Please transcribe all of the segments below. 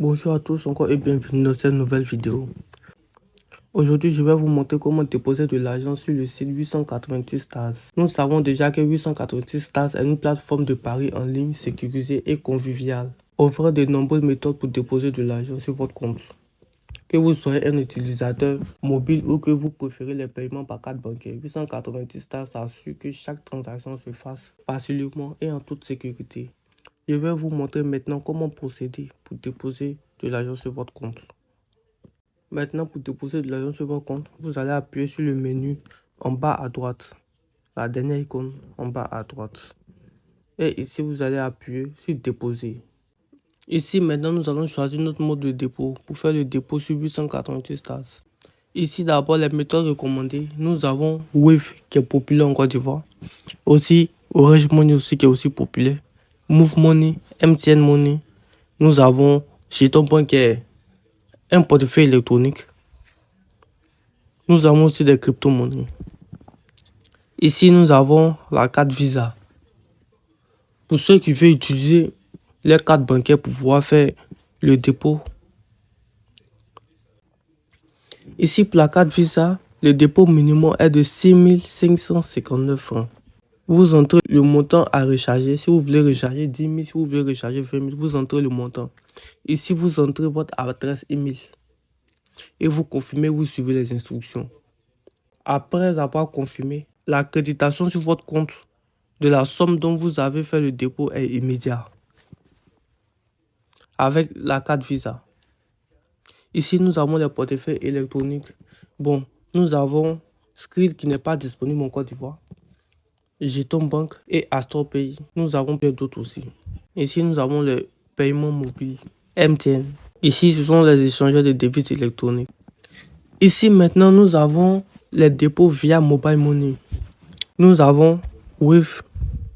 Bonjour à tous encore et bienvenue dans cette nouvelle vidéo. Aujourd'hui, je vais vous montrer comment déposer de l'argent sur le site 888 Stars. Nous savons déjà que 888 Stars est une plateforme de paris en ligne sécurisée et conviviale, offrant de nombreuses méthodes pour déposer de l'argent sur votre compte. Que vous soyez un utilisateur mobile ou que vous préférez les paiements par carte bancaire, 888 Stars assure que chaque transaction se fasse facilement et en toute sécurité. Je vais vous montrer maintenant comment procéder pour déposer de l'argent sur votre compte. Maintenant, pour déposer de l'argent sur votre compte, vous allez appuyer sur le menu en bas à droite, la dernière icône en bas à droite. Et ici, vous allez appuyer sur déposer. Ici, maintenant, nous allons choisir notre mode de dépôt pour faire le dépôt sur 888 Stars. Ici, d'abord, les méthodes recommandées. Nous avons Wave qui est populaire en Côte d'Ivoire. Aussi, Orange Money aussi qui est aussi populaire. Move Money, MTN Money. Nous avons Jeton.com qui est un portefeuille électronique. Nous avons aussi des crypto-monnaies. Ici, nous avons la carte Visa. Pour ceux qui veulent utiliser les cartes bancaires pour pouvoir faire le dépôt. Ici, pour la carte Visa, le dépôt minimum est de 6 559 francs. Vous entrez le montant à recharger. Si vous voulez recharger 10 000, si vous voulez recharger 20 000, vous entrez le montant. Ici, vous entrez votre adresse email. Et vous confirmez, vous suivez les instructions. Après avoir confirmé, l'accréditation sur votre compte de la somme dont vous avez fait le dépôt est immédiate. Avec la carte Visa. Ici, nous avons les portefeuilles électroniques. Bon, nous avons Skrill qui n'est pas disponible en Côte d'Ivoire. Jeton Bank et Astro Pay. Nous avons plein d'autres aussi. Ici, nous avons le paiement mobile MTN. Ici, ce sont les échangeurs de devises électroniques. Ici, maintenant, nous avons les dépôts via Mobile Money. Nous avons Wave.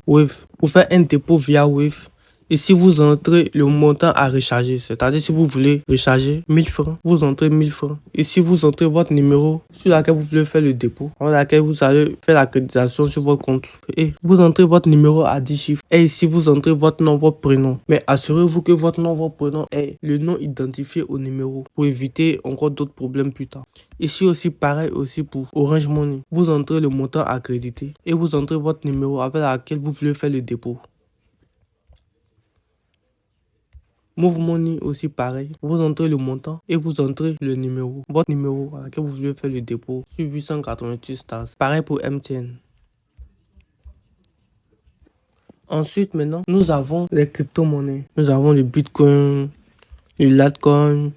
Pour faire un dépôt via Wave, ici, vous entrez le montant à recharger. C'est-à-dire, si vous voulez recharger 1000 francs, vous entrez 1000 francs. Ici, vous entrez votre numéro sur lequel vous voulez faire le dépôt, avec laquelle vous allez faire l'accréditation sur votre compte. Et vous entrez votre numéro à 10 chiffres. Et ici, vous entrez votre nom, votre prénom. Mais assurez-vous que votre nom, votre prénom est le nom identifié au numéro pour éviter encore d'autres problèmes plus tard. Ici aussi, pareil aussi pour Orange Money. Vous entrez le montant accrédité et vous entrez votre numéro avec lequel vous voulez faire le dépôt. Move Money aussi pareil, vous entrez le montant et vous entrez le numéro, votre numéro à laquelle vous voulez faire le dépôt sur 888 Stars. Pareil pour MTN. Ensuite maintenant, nous avons les crypto-monnaies. Nous avons le Bitcoin, le Litecoin,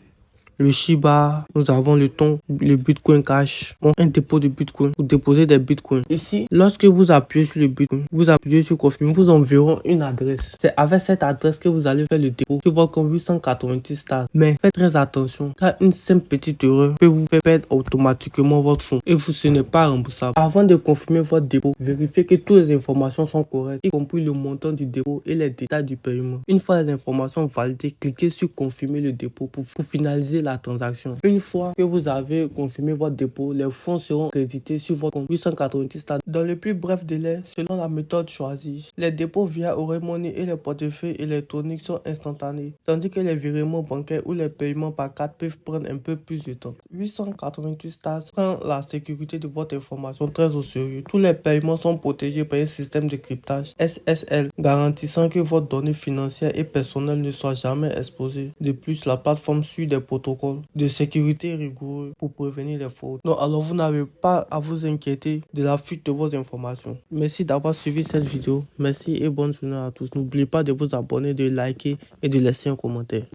le Shiba, nous avons le Bitcoin Cash, bon, un dépôt de Bitcoin, vous déposez des Bitcoins. Ici, lorsque vous appuyez sur le Bitcoin, vous appuyez sur confirmer, vous enverront une adresse. C'est avec cette adresse que vous allez faire le dépôt sur votre compte 888 Stars. Mais faites très attention, car une simple petite erreur peut vous faire perdre automatiquement votre fonds et ce n'est pas remboursable. Avant de confirmer votre dépôt, vérifiez que toutes les informations sont correctes, y compris le montant du dépôt et les détails du paiement. Une fois les informations validées, cliquez sur confirmer le dépôt pour finaliser la transaction. Une fois que vous avez confirmé votre dépôt, les fonds seront crédités sur votre compte 888 Stars dans le plus bref délai selon la méthode choisie. Les dépôts via Orange Money et les portefeuilles électroniques sont instantanés, tandis que les virements bancaires ou les paiements par carte peuvent prendre un peu plus de temps. 888 Stars prend la sécurité de votre information très au sérieux. Tous les paiements sont protégés par un système de cryptage SSL garantissant que votre donnée financière et personnelle ne soit jamais exposée. De plus, la plateforme suit des protocoles de sécurité rigoureux pour prévenir les fraudes. Donc alors vous n'avez pas à vous inquiéter de la fuite de vos informations. Merci d'avoir suivi cette vidéo. Merci et bonne journée à tous. N'oubliez pas de vous abonner, de liker et de laisser un commentaire.